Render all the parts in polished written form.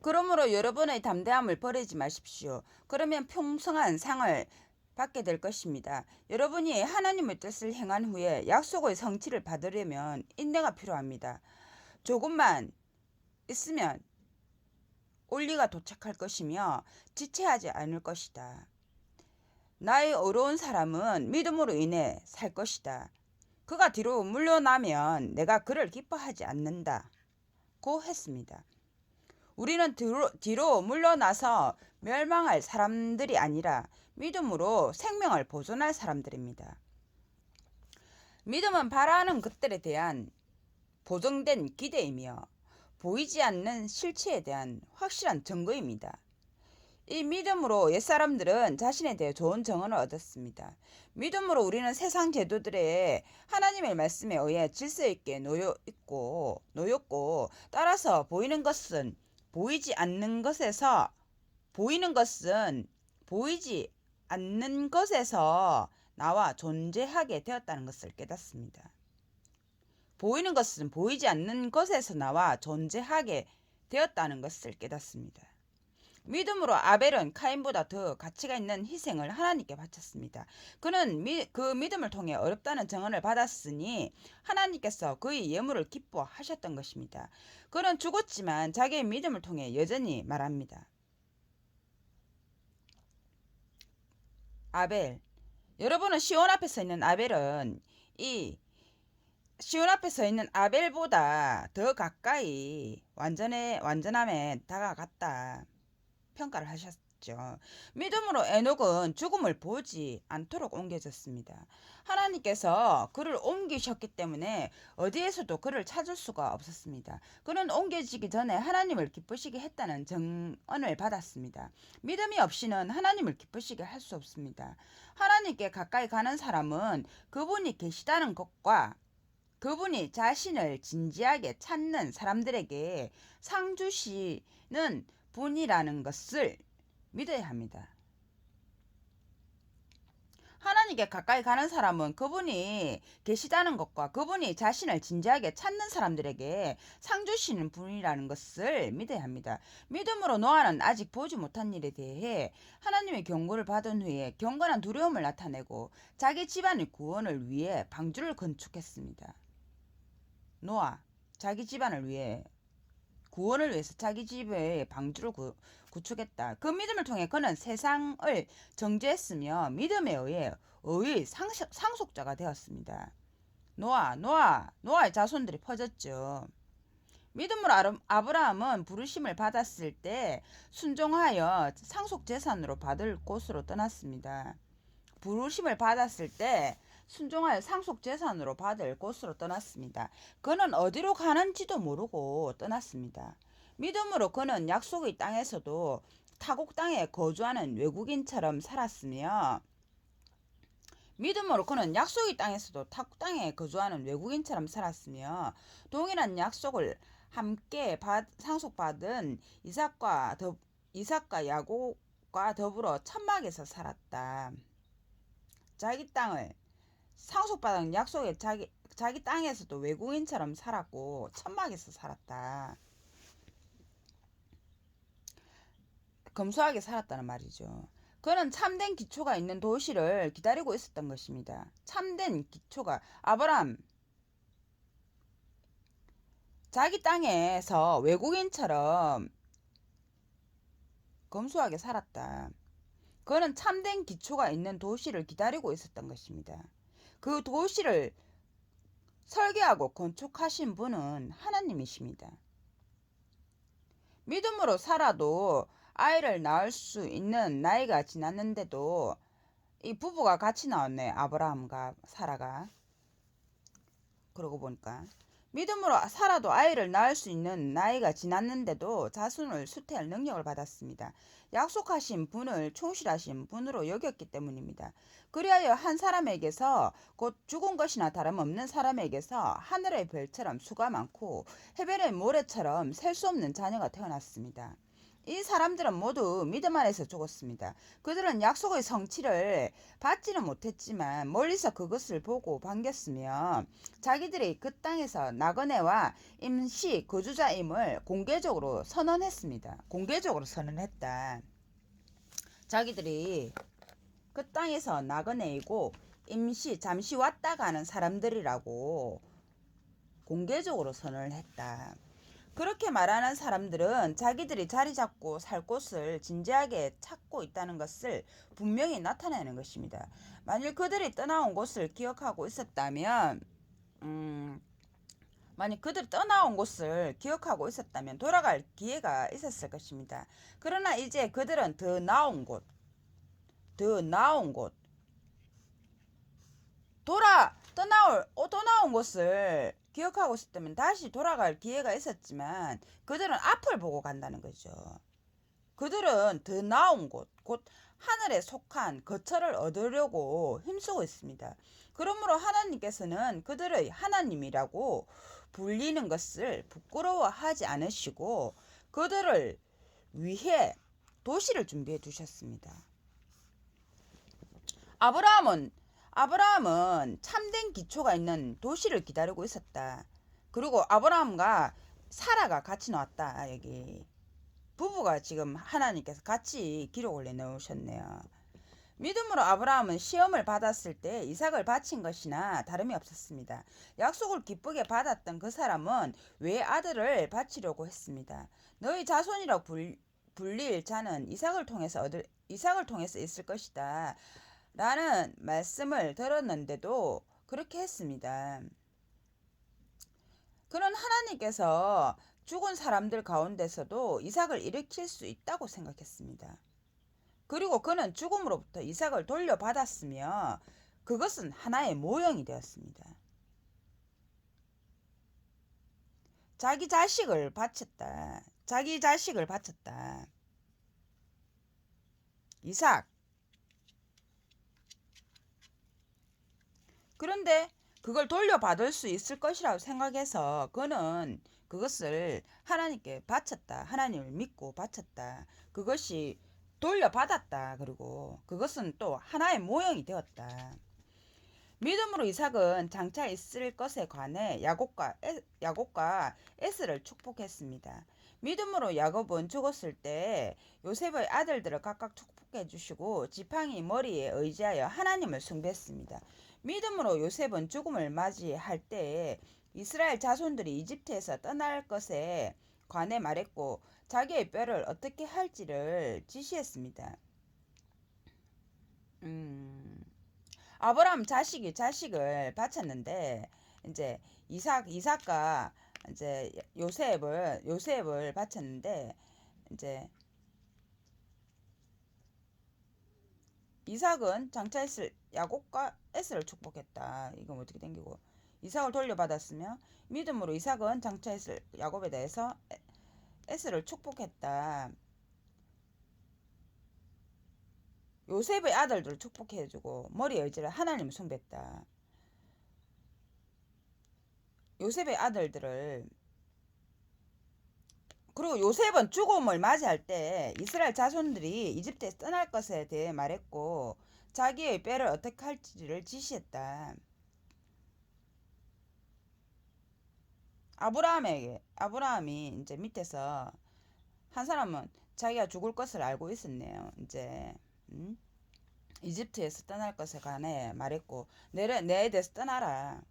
그러므로 여러분의 담대함을 버리지 마십시오. 그러면 풍성한 상을 받게 될 것입니다. 여러분이 하나님의 뜻을 행한 후에 약속의 성취를 받으려면 인내가 필요합니다. 조금만 있으면 올리가 도착할 것이며 지체하지 않을 것이다. 나의 어려운 사람은 믿음으로 인해 살 것이다. 그가 뒤로 물러나면 내가 그를 기뻐하지 않는다. 고 했습니다. 우리는 뒤로 물러나서 멸망할 사람들이 아니라 믿음으로 생명을 보존할 사람들입니다. 믿음은 바라는 것들에 대한 보정된 기대이며 보이지 않는 실체에 대한 확실한 증거입니다. 이 믿음으로 옛사람들은 자신에 대해 좋은 정언을 얻었습니다. 믿음으로 우리는 세상 제도들의 하나님의 말씀에 의해 질서 있게 놓였고 따라서 보이는 것은 보이지 않는 것에서 나와 존재하게 되었다는 것을 깨닫습니다. 보이는 것은 보이지 않는 것에서 나와 존재하게 되었다는 것을 깨닫습니다. 믿음으로 아벨은 카인보다 더 가치가 있는 희생을 하나님께 바쳤습니다. 그는 그 믿음을 통해 어렵다는 증언을 받았으니 하나님께서 그의 예물을 기뻐하셨던 것입니다. 그는 죽었지만 자기의 믿음을 통해 여전히 말합니다. 아벨, 여러분은 시온 앞에 서 있는 아벨보다 더 가까이 완전함에 다가갔다. 평가를 하셨죠. 믿음으로 에녹은 죽음을 보지 않도록 옮겨졌습니다. 하나님께서 그를 옮기셨기 때문에 어디에서도 그를 찾을 수가 없었습니다. 그는 옮겨지기 전에 하나님을 기쁘시게 했다는 증언을 받았습니다. 믿음이 없이는 하나님을 기쁘시게 할 수 없습니다. 하나님께 가까이 가는 사람은 그분이 계시다는 것과 그분이 자신을 진지하게 찾는 사람들에게 상 주시는 분이라는 것을 믿어야 합니다. 하나님께 가까이 가는 사람은 그분이 계시다는 것과 그분이 자신을 진지하게 찾는 사람들에게 상 주시는 분이라는 것을 믿어야 합니다. 믿음으로 노아는 아직 보지 못한 일에 대해 하나님의 경고를 받은 후에 경건한 두려움을 나타내고 자기 집안의 구원을 위해 방주를 건축했습니다. 노아, 자기 집안을 위해 구원을 위해서 자기 집에 방주를 구축했다. 그 믿음을 통해 그는 세상을 정죄했으며 믿음에 의해 의의 상속자가 되었습니다. 노아의 자손들이 퍼졌죠. 믿음으로 아브라함은 부르심을 받았을 때 순종하여 상속재산으로 받을 곳으로 떠났습니다. 부르심을 받았을 때 순종하여 상속재산으로 받을 곳으로 떠났습니다. 그는 어디로 가는지도 모르고 떠났습니다. 믿음으로 그는 약속의 땅에서도 타국 땅에 거주하는 외국인처럼 살았으며 믿음으로 그는 약속의 땅에서도 타국 땅에 거주하는 외국인처럼 살았으며 동일한 약속을 함께 상속받은 이삭과 야곱과 더불어 천막에서 살았다. 자기 땅을 상속받은 약속의 자기 땅에서도 외국인처럼 살았고 천막에서 살았다. 검소하게 살았다는 말이죠. 그는 참된 기초가 있는 도시를 기다리고 있었던 것입니다. 참된 기초가 아브라함 자기 땅에서 외국인처럼 검소하게 살았다. 그는 참된 기초가 있는 도시를 기다리고 있었던 것입니다. 그 도시를 설계하고 건축하신 분은 하나님이십니다. 믿음으로 살아도 아이를 낳을 수 있는 나이가 지났는데도 이 부부가 같이 나왔네. 아브라함과 사라가. 그러고 보니까 믿음으로 살아도 아이를 낳을 수 있는 나이가 지났는데도 자손을 수태할 능력을 받았습니다. 약속하신 분을 충실하신 분으로 여겼기 때문입니다. 그리하여 한 사람에게서 곧 죽은 것이나 다름없는 사람에게서 하늘의 별처럼 수가 많고 해변의 모래처럼 셀 수 없는 자녀가 태어났습니다. 이 사람들은 모두 믿음 안에서 죽었습니다. 그들은 약속의 성취를 받지는 못했지만 멀리서 그것을 보고 반겼으며 자기들이 그 땅에서 나그네와 임시 거주자임을 공개적으로 선언했습니다. 공개적으로 선언했다. 자기들이 그 땅에서 나그네이고 임시 잠시 왔다 가는 사람들이라고 공개적으로 선언을 했다. 그렇게 말하는 사람들은 자기들이 자리 잡고 살 곳을 진지하게 찾고 있다는 것을 분명히 나타내는 것입니다. 만일 그들이 떠나온 곳을 기억하고 있었다면 돌아갈 기회가 있었을 것입니다. 그러나 이제 그들은 더 나은 곳 떠나온 곳을 기억하고 있었다면 다시 돌아갈 기회가 있었지만 그들은 앞을 보고 간다는 거죠. 그들은 더 나은 곧 하늘에 속한 거처를 얻으려고 힘쓰고 있습니다. 그러므로 하나님께서는 그들의 하나님이라고 불리는 것을 부끄러워하지 않으시고 그들을 위해 도시를 준비해 두셨습니다. 아브라함은 참된 기초가 있는 도시를 기다리고 있었다. 그리고 아브라함과 사라가 같이 나왔다. 여기 부부가 지금 하나님께서 같이 기록을 내놓으셨네요. 믿음으로 아브라함은 시험을 받았을 때 이삭을 바친 것이나 다름이 없었습니다. 약속을 기쁘게 받았던 그 사람은 왜 아들을 바치려고 했습니다. 너희 자손이라고 불릴 자는 이삭을 통해서 있을 것이다. 라는 말씀을 들었는데도 그렇게 했습니다. 그런 하나님께서 죽은 사람들 가운데서도 이삭을 일으킬 수 있다고 생각했습니다. 그리고 그는 죽음으로부터 이삭을 돌려받았으며 그것은 하나의 모형이 되었습니다. 자기 자식을 바쳤다. 이삭. 그런데 그걸 돌려받을 수 있을 것이라고 생각해서 그는 그것을 하나님께 바쳤다. 하나님을 믿고 바쳤다. 그것이 돌려받았다. 그리고 그것은 또 하나의 모형이 되었다. 믿음으로 이삭은 장차 있을 것에 관해 야곱과 에스를 축복했습니다. 믿음으로 야곱은 죽었을 때 요셉의 아들들을 각각 축복해 주시고 지팡이 머리에 의지하여 하나님을 숭배했습니다. 믿음으로 요셉은 죽음을 맞이할 때에 이스라엘 자손들이 이집트에서 떠날 것에 관해 말했고 자기의 뼈를 어떻게 할지를 지시했습니다. 아브라함 자식을 바쳤는데 이제 이삭과 이제 요셉을 바쳤는데 이제 이삭은 장차 있을 야곱과 에스를 축복했다. 이건 어떻게 된기고 이삭을 돌려받았으며 믿음으로 이삭은 장차 있을 야곱에 대해서 에스를 축복했다. 요셉의 아들들을 축복해주고 머리에 의지를 하나님을 숭배했다. 요셉의 아들들을 그리고 요셉은 죽음을 맞이할 때 이스라엘 자손들이 이집트에서 떠날 것에 대해 말했고 자기의 뼈를 어떻게 할지를 지시했다. 아브라함이 이제 밑에서 한 사람은 자기가 죽을 것을 알고 있었네요. 이제 이집트에서 떠날 것에 관해 말했고 내에 대해서 떠나라.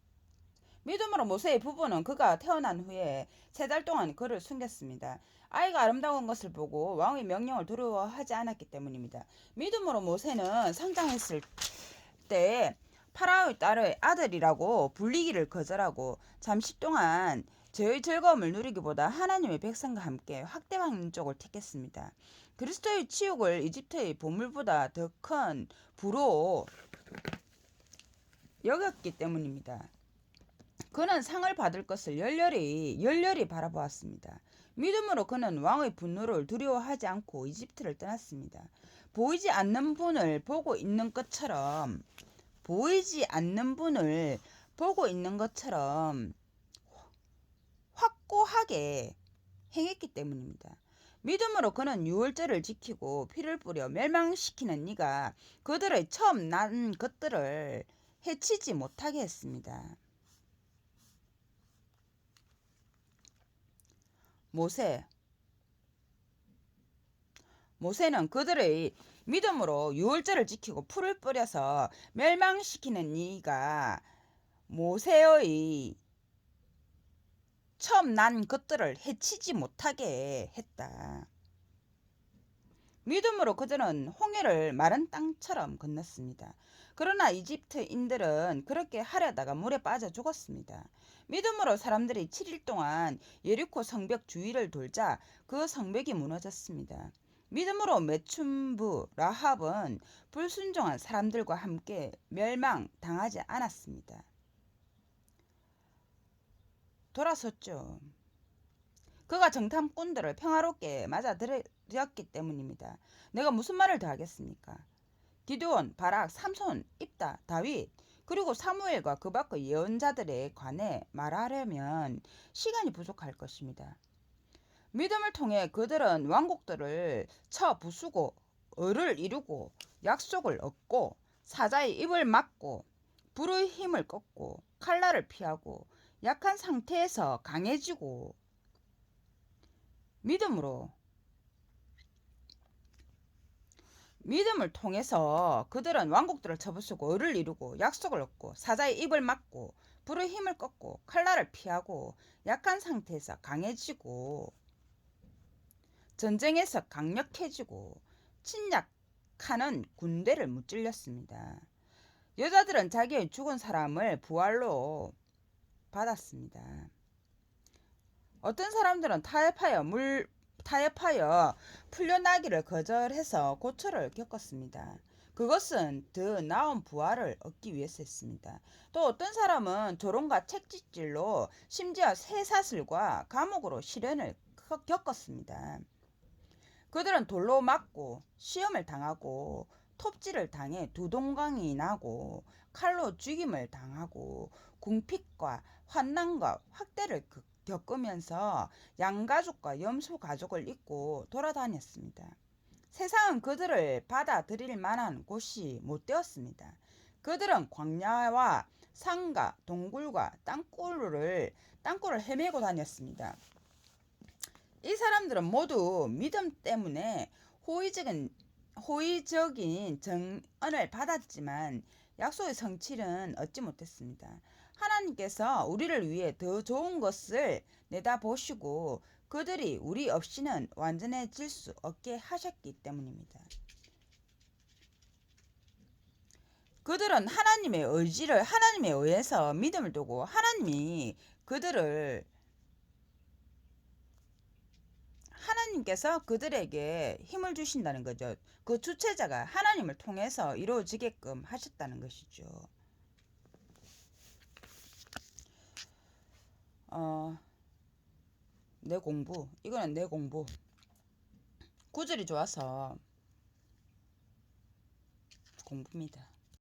믿음으로 모세의 부부는 그가 태어난 후에 3달 동안 그를 숨겼습니다. 아이가 아름다운 것을 보고 왕의 명령을 두려워하지 않았기 때문입니다. 믿음으로 모세는 성장했을 때 파라오의 딸의 아들이라고 불리기를 거절하고 잠시 동안 죄의 즐거움을 누리기보다 하나님의 백성과 함께 확대받는 쪽을 택했습니다. 그리스도의 치욕을 이집트의 보물보다 더 큰 부로 여겼기 때문입니다. 그는 상을 받을 것을 열렬히 바라보았습니다. 믿음으로 그는 왕의 분노를 두려워하지 않고 이집트를 떠났습니다. 보이지 않는 분을 보고 있는 것처럼 확고하게 행했기 때문입니다. 믿음으로 그는 유월절을 지키고 피를 뿌려 멸망시키는 네가 그들의 처음 난 것들을 해치지 못하게 했습니다. 모세 모세는 그들의 믿음으로 유월절을 지키고 풀을 뿌려서 멸망시키는 네가 모세의 처음 난 것들을 해치지 못하게 했다. 믿음으로 그들은 홍해를 마른 땅처럼 건넜습니다. 그러나 이집트인들은 그렇게 하려다가 물에 빠져 죽었습니다. 믿음으로 사람들이 7일 동안 예리코 성벽 주위를 돌자 그 성벽이 무너졌습니다. 믿음으로 매춘부 라합은 불순종한 사람들과 함께 멸망당하지 않았습니다. 돌아섰죠. 그가 정탐꾼들을 평화롭게 맞아들였기 때문입니다. 내가 무슨 말을 더 하겠습니까? 기드온, 바락, 삼손, 입다, 다윗, 그리고 사무엘과 그 밖의 예언자들에 관해 말하려면 시간이 부족할 것입니다. 믿음을 통해 그들은 왕국들을 쳐 부수고 을을 이루고 약속을 얻고 사자의 입을 막고 불의 힘을 꺾고 칼날을 피하고 약한 상태에서 강해지고 믿음을 통해서 그들은 왕국들을 쳐부수고 을을 이루고 약속을 얻고 사자의 입을 막고 불의 힘을 꺾고 칼날을 피하고 약한 상태에서 강해지고 전쟁에서 강력해지고 침략하는 군대를 무찔렀습니다. 여자들은 자기의 죽은 사람을 부활로 받았습니다. 어떤 사람들은 타협하여 풀려나기를 거절해서 고초를 겪었습니다. 그것은 더 나은 부활을 얻기 위해서였습니다. 또 어떤 사람은 조롱과 책짓질로 심지어 쇠사슬과 감옥으로 시련을 겪었습니다. 그들은 돌로 맞고 시험을 당하고 톱질을 당해 두동강이 나고 칼로 죽임을 당하고 궁핍과 환난과 학대를 겪으면서 양가족과 염소가족을 잊고 돌아다녔습니다. 세상은 그들을 받아들일 만한 곳이 못 되었습니다. 그들은 광야와 산과 동굴과 땅굴을 헤매고 다녔습니다. 이 사람들은 모두 믿음 때문에 호의적인 정언을 받았지만 약속의 성취는 얻지 못했습니다. 하나님께서 우리를 위해 더 좋은 것을 내다보시고 그들이 우리 없이는 완전해질 수 없게 하셨기 때문입니다. 그들은 하나님의 의지를 하나님에 의해서 믿음을 두고 하나님께서 그들에게 힘을 주신다는 거죠. 그 주체자가 하나님을 통해서 이루어지게끔 하셨다는 것이죠. 이거는 내 공부. 구절이 좋아서 공부입니다.